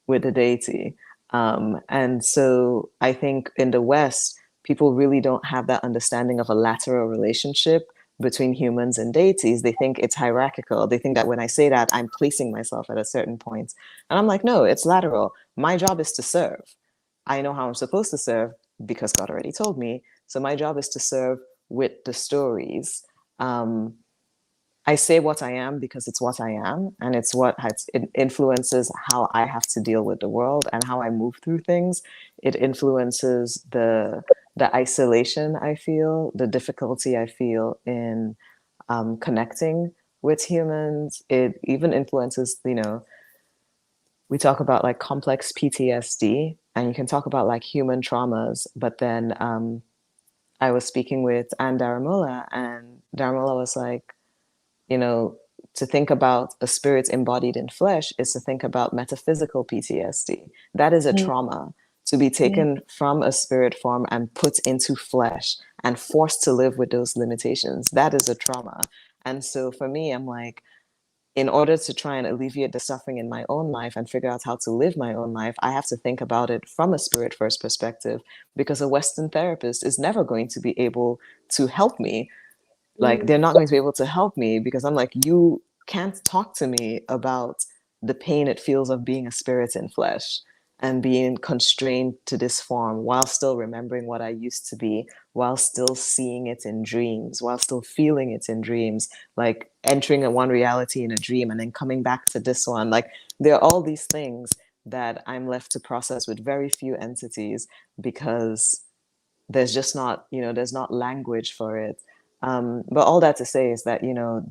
with the deity. And so I think in the West, people really don't have that understanding of a lateral relationship between humans and deities. They think it's hierarchical. They think that when I say that, I'm placing myself at a certain point. And I'm like, no, it's lateral. My job is to serve. I know how I'm supposed to serve because God already told me. So my job is to serve with the stories. I say what I am because it's what I am, and it's what it influences how I have to deal with the world and how I move through things. It influences the isolation I feel, the difficulty I feel in connecting with humans. It even influences, you know, we talk about like complex PTSD, and you can talk about like human traumas, but then I was speaking with Anne Daramola, and Daramola was like, you know, to think about a spirit embodied in flesh is to think about metaphysical PTSD. That is a trauma. To be taken from a spirit form and put into flesh and forced to live with those limitations, that is a trauma. And so for me, I'm like, in order to try and alleviate the suffering in my own life and figure out how to live my own life, I have to think about it from a spirit first perspective, because a Western therapist is never going to be able to help me. Like, they're not going to be able to help me because I'm like, you can't talk to me about the pain it feels of being a spirit in flesh and being constrained to this form while still remembering what I used to be, while still seeing it in dreams, while still feeling it in dreams, like entering a one reality in a dream and then coming back to this one. Like, there are all these things that I'm left to process with very few entities because there's just not, you know, there's not language for it. But all that to say is that, you know,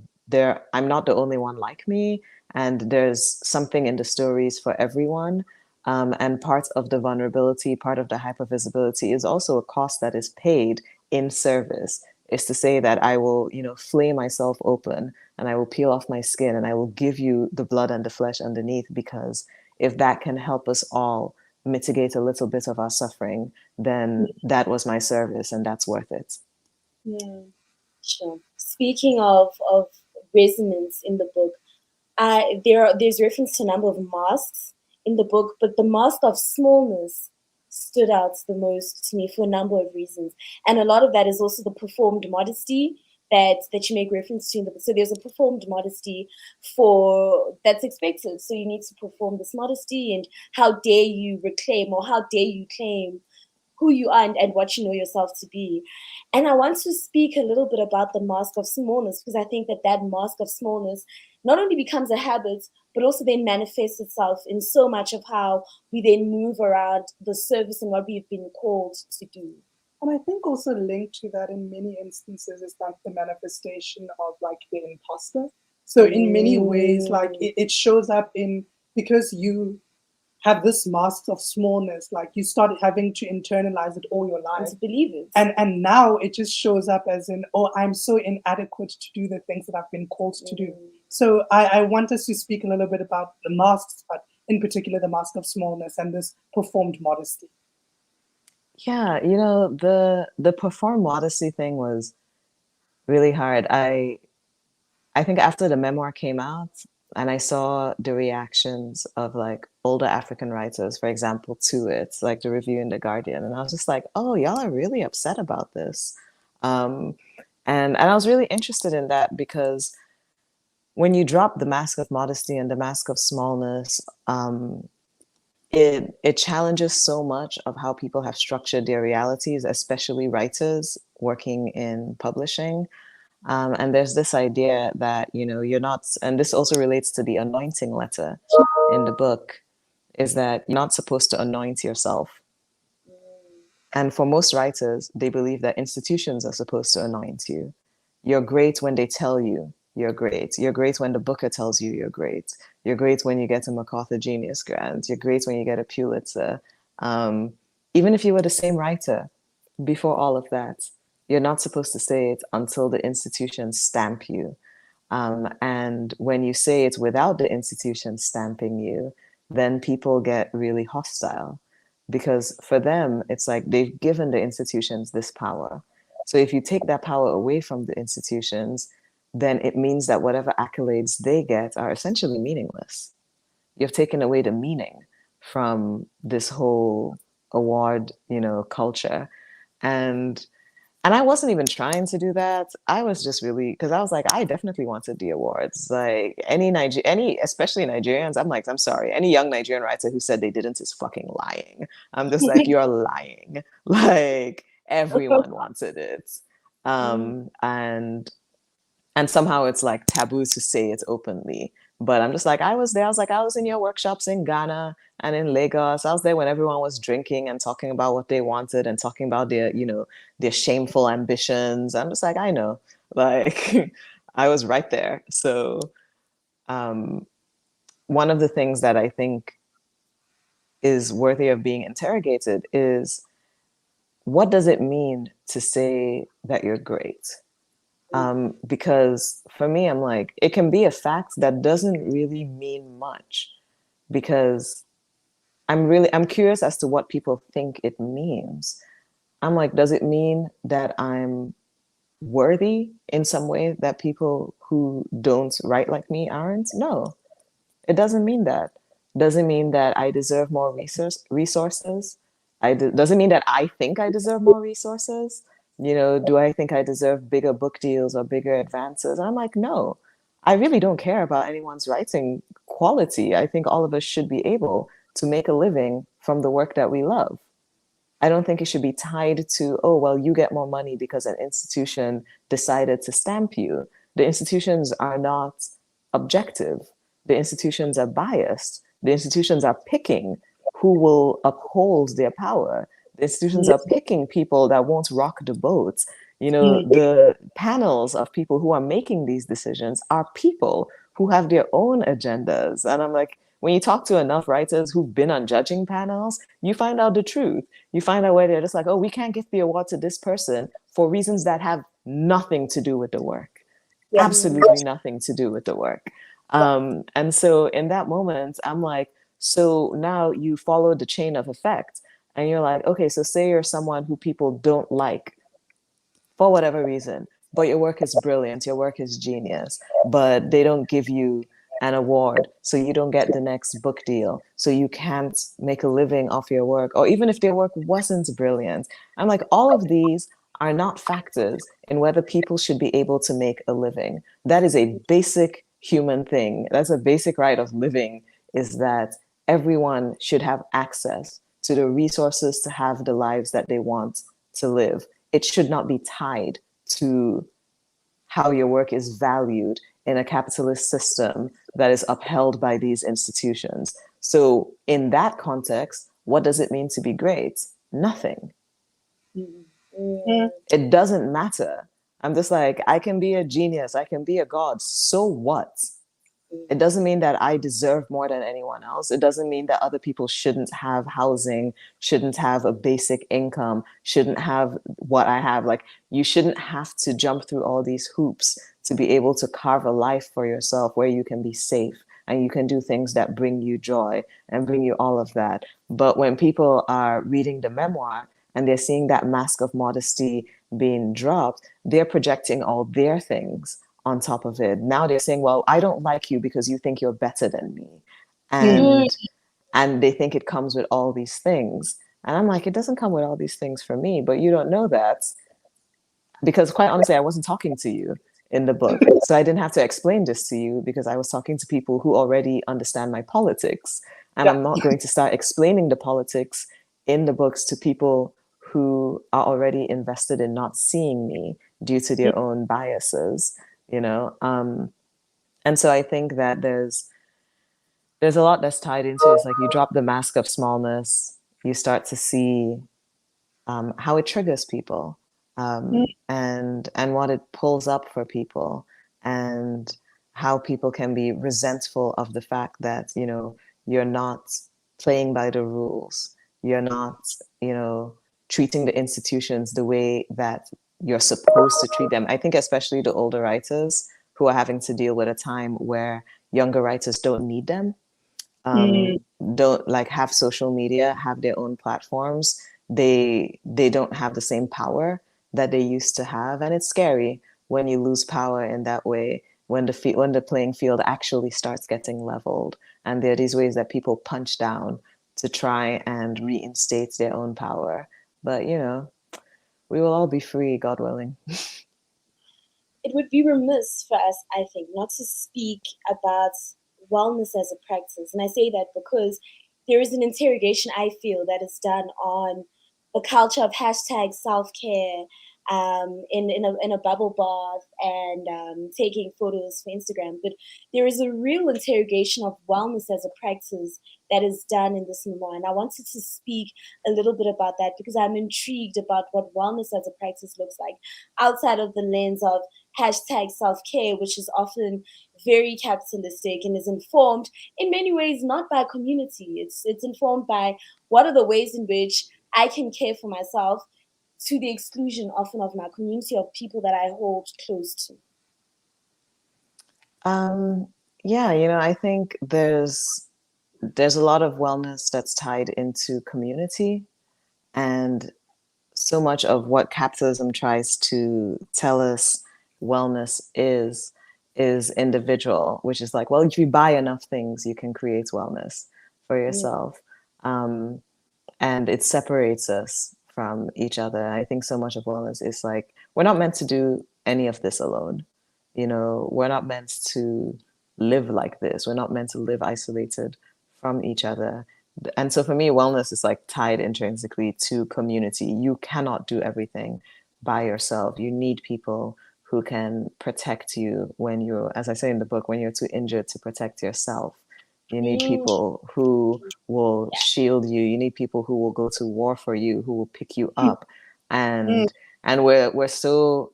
I'm not the only one like me, and there's something in the stories for everyone. And part of the vulnerability, part of the hypervisibility is also a cost that is paid in service. Is to say that I will, you know, flay myself open and I will peel off my skin and I will give you the blood and the flesh underneath, because if that can help us all mitigate a little bit of our suffering, then that was my service and that's worth it.
Yeah, sure. Speaking of resonance in the book, there's reference to a number of masks in the book, but the mask of smallness stood out the most to me for a number of reasons, and a lot of that is also the performed modesty that you make reference to in the book. So there's a performed modesty for that's expected. So you need to perform this modesty, and how dare you reclaim, or how dare you claim who you are, and what you know yourself to be. And I want to speak a little bit about the mask of smallness, because I think that that mask of smallness not only becomes a habit, but also then manifests itself in so much of how we then move around the service and what we've been called to do.
And I think also linked to that in many instances is like the manifestation of like the imposter. So in many ways, like it shows up in, because you have this mask of smallness, like you start having to internalize it all your life.
And to believe it.
And now it just shows up as in, oh, I'm so inadequate to do the things that I've been called to do. So I want us to speak a little bit about the masks, but in particular the mask of smallness and this performed modesty.
Yeah, you know, the perform modesty thing was really hard. I think after the memoir came out and I saw the reactions of like older African writers, for example, to it, like the review in The Guardian, and I was just like, oh, y'all are really upset about this. And I was really interested in that, because when you drop the mask of modesty and the mask of smallness, it challenges so much of how people have structured their realities, especially writers working in publishing. And there's this idea that, you know, you're not, and this also relates to the anointing letter in the book, is that you're not supposed to anoint yourself. And for most writers, they believe that institutions are supposed to anoint you. You're great when they tell you you're great. You're great when the Booker tells you you're great. You're great when you get a MacArthur Genius Grant. You're great when you get a Pulitzer. Even if you were the same writer before all of that, you're not supposed to say it until the institutions stamp you. And when you say it without the institution stamping you, then people get really hostile, because for them, it's like they've given the institutions this power. So if you take that power away from the institutions, then it means that whatever accolades they get are essentially meaningless. You've taken away the meaning from this whole award, you know, culture. And I wasn't even trying to do that. I was just really, because I was like, I definitely wanted the awards. Like any, especially Nigerians, I'm like, I'm sorry, any young Nigerian writer who said they didn't is fucking lying. I'm just like, you're lying. Like everyone wanted it, and somehow it's like taboo to say it openly. But I'm just like, I was there. I was like, I was in your workshops in Ghana and in Lagos. I was there when everyone was drinking and talking about what they wanted and talking about their, you know, their shameful ambitions. I'm just like, I know, like, I was right there. So one of the things that I think is worthy of being interrogated is, what does it mean to say that you're great? Because for me, I'm like, it can be a fact that doesn't really mean much, because I'm curious as to what people think it means. I'm like, does it mean that I'm worthy in some way that people who don't write like me aren't? No, it doesn't mean that. Doesn't mean that I deserve more resources. Doesn't mean that I think I deserve more resources. You know, do I think I deserve bigger book deals or bigger advances? And I'm like, no, I really don't care about anyone's writing quality. I think all of us should be able to make a living from the work that we love. I don't think it should be tied to, oh, well, you get more money because an institution decided to stamp you. The institutions are not objective. The institutions are biased. The institutions are picking who will uphold their power. The institutions are picking people that won't rock the boat. You know, the panels of people who are making these decisions are people who have their own agendas. And I'm like, when you talk to enough writers who've been on judging panels, you find out the truth. You find out where they're just like, oh, we can't give the award to this person for reasons that have nothing to do with the work. Absolutely nothing to do with the work. And so in that moment, I'm like, so now you follow the chain of effect and you're like, okay, so say you're someone who people don't like for whatever reason, but your work is brilliant, your work is genius, but they don't give you an award, so you don't get the next book deal, so you can't make a living off your work, or even if their work wasn't brilliant. I'm like, all of these are not factors in whether people should be able to make a living. That is a basic human thing. That's a basic right of living, is that everyone should have access to the resources to have the lives that they want to live. It should not be tied to how your work is valued in a capitalist system that is upheld by these institutions. So, in that context, what does it mean to be great? Nothing.
Mm.
It doesn't matter. I'm just like, I can be a genius, I can be a god. So what? It doesn't mean that I deserve more than anyone else. It doesn't mean that other people shouldn't have housing, shouldn't have a basic income, shouldn't have what I have. Like, you shouldn't have to jump through all these hoops to be able to carve a life for yourself where you can be safe and you can do things that bring you joy and bring you all of that. But when people are reading the memoir and they're seeing that mask of modesty being dropped, they're projecting all their things on top of it. Now they're saying, well, I don't like you because you think you're better than me.
Mm.
And they think it comes with all these things. And I'm like, it doesn't come with all these things for me, but you don't know that, because quite honestly, I wasn't talking to you in the book. So I didn't have to explain this to you because I was talking to people who already understand my politics. And
Yeah.
I'm not going to start explaining the politics in the books to people who are already invested in not seeing me due to their own biases, you know? And so I think that there's a lot that's tied into it. It's like you drop the mask of smallness, you start to see how it triggers people, and what it pulls up for people, and how people can be resentful of the fact that, you know, you're not playing by the rules, you're not, you know, treating the institutions the way that you're supposed to treat them. I think especially the older writers who are having to deal with a time where younger writers don't need them,
Mm.
don't like have social media, have their own platforms. They don't have the same power that they used to have, and it's scary when you lose power in that way, when the playing field actually starts getting leveled, and there are these ways that people punch down to try and reinstate their own power. But you know, we will all be free, God willing.
It would be remiss for us, I think, not to speak about wellness as a practice. And I say that because there is an interrogation, I feel, that is done on the culture of hashtag self care, in a bubble bath, and taking photos for Instagram. But there is a real interrogation of wellness as a practice that is done in this memoir. And I wanted to speak a little bit about that because I'm intrigued about what wellness as a practice looks like outside of the lens of hashtag self care, which is often very capitalistic and is informed in many ways not by community. It's informed by what are the ways in which I can care for myself to the exclusion often of my community of people that I hold close to.
Um, yeah, you know, I think there's a lot of wellness that's tied into community, and so much of what capitalism tries to tell us wellness is individual, which is like, well, if you buy enough things, you can create wellness for yourself. Um, and it separates us from each other. I think so much of wellness is like, we're not meant to do any of this alone. You know, we're not meant to live like this. We're not meant to live isolated from each other. And so for me, wellness is like tied intrinsically to community. You cannot do everything by yourself. You need people who can protect you when you're, as I say in the book, when you're too injured to protect yourself. You need
Mm,
people who will shield you. You need people who will go to war for you, who will pick you up.
Mm.
And we're so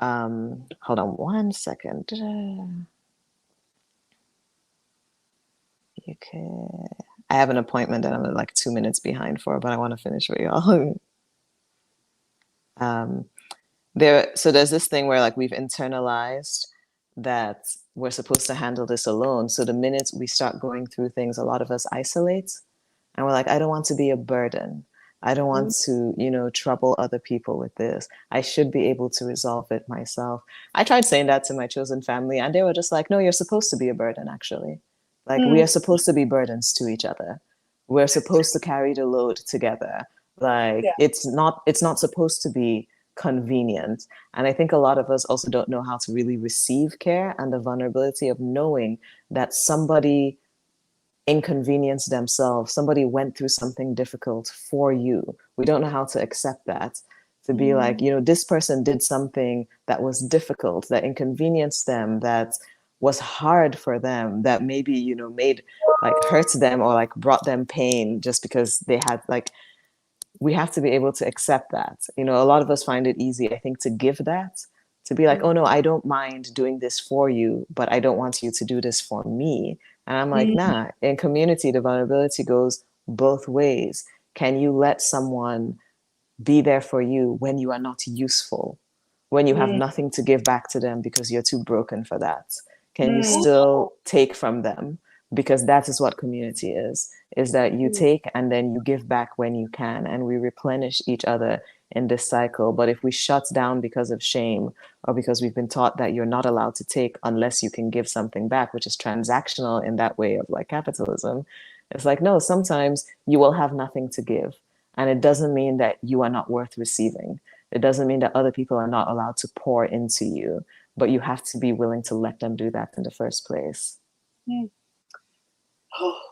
hold on one second. Okay. I have an appointment that I'm like 2 minutes behind for, but I want to finish with y'all. um so there's this thing where like we've internalized that we're supposed to handle this alone. So the minute we start going through things, a lot of us isolate. And we're like, I don't want to be a burden. I don't want
mm,
to, you know, trouble other people with this. I should be able to resolve it myself. I tried saying that to my chosen family, and they were just like, no, you're supposed to be a burden, actually. Like, we
Mm.
are supposed to be burdens to each other. We're supposed to carry the load together. Like,
Yeah.
it's not supposed to be convenient. And I think a lot of us also don't know how to really receive care, and the vulnerability of knowing that somebody inconvenienced themselves, somebody went through something difficult for you. We don't know how to accept that. To be like, this person did something that was difficult, that inconvenienced them, that was hard for them, that maybe, made like hurt them or like brought them pain just because they had like, we have to be able to accept that. A lot of us find it easy, I think, to give that, to be like, oh no, I don't mind doing this for you, but I don't want you to do this for me. And I'm like, nah, in community, the vulnerability goes both ways. Can you let someone be there for you when you are not useful, when you have nothing to give back to them because you're too broken for that? Can you still take from them? Because that is what community is that you take and then you give back when you can, and we replenish each other in this cycle. But if we shut down because of shame, or because we've been taught that you're not allowed to take unless you can give something back, which is transactional in that way of like capitalism, it's like, no, sometimes you will have nothing to give. And it doesn't mean that you are not worth receiving. It doesn't mean that other people are not allowed to pour into you, but you have to be willing to let them do that in the first place.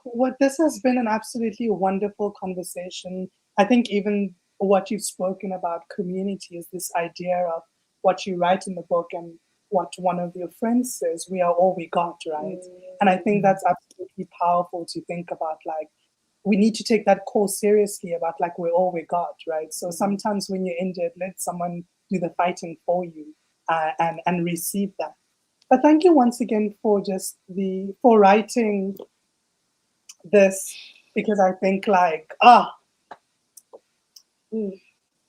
What This has been an absolutely wonderful conversation. I think even what you've spoken about community is this idea of what you write in the book and what one of your friends says, we are all we got, right? And I think that's absolutely powerful to think about. Like, we need to take that call seriously about like we're all we got, right? So sometimes when you're injured, let someone do the fighting for you, and receive that. But thank you once again for writing this, because I think like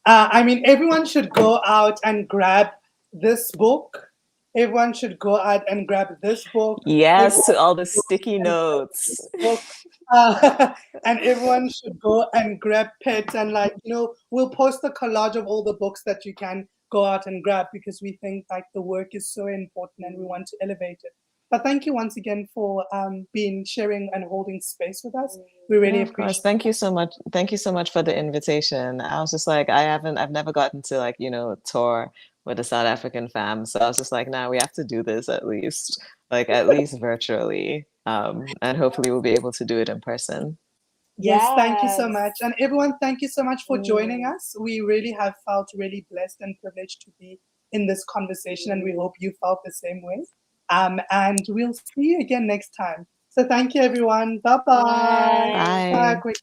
I mean, everyone should go out and grab this book. Everyone should go out and grab this book.
Yes,
Everyone
to all the
should go
sticky
and grab this
notes.
book. And everyone should go and grab Pet, and like, we'll post a collage of all the books that you can go out and grab, because we think like the work is so important and we want to elevate it. But thank you once again for being sharing and holding space with us. We really
Yeah, of course.
appreciate
Thank you so much. Thank you so much for the invitation. I was just like, I've never gotten to like, tour with the South African fam. So I was just like, nah, we have to do this at least, like at least virtually. And hopefully we'll be able to do it in person.
Yes, thank you so
Yes.
much. And everyone, thank you so much for joining us. We really have felt really blessed and privileged to be in this conversation, and we hope you felt the same way. And we'll see you again next time. So thank you, everyone. Bye-bye.
Bye.
Bye.
Bye.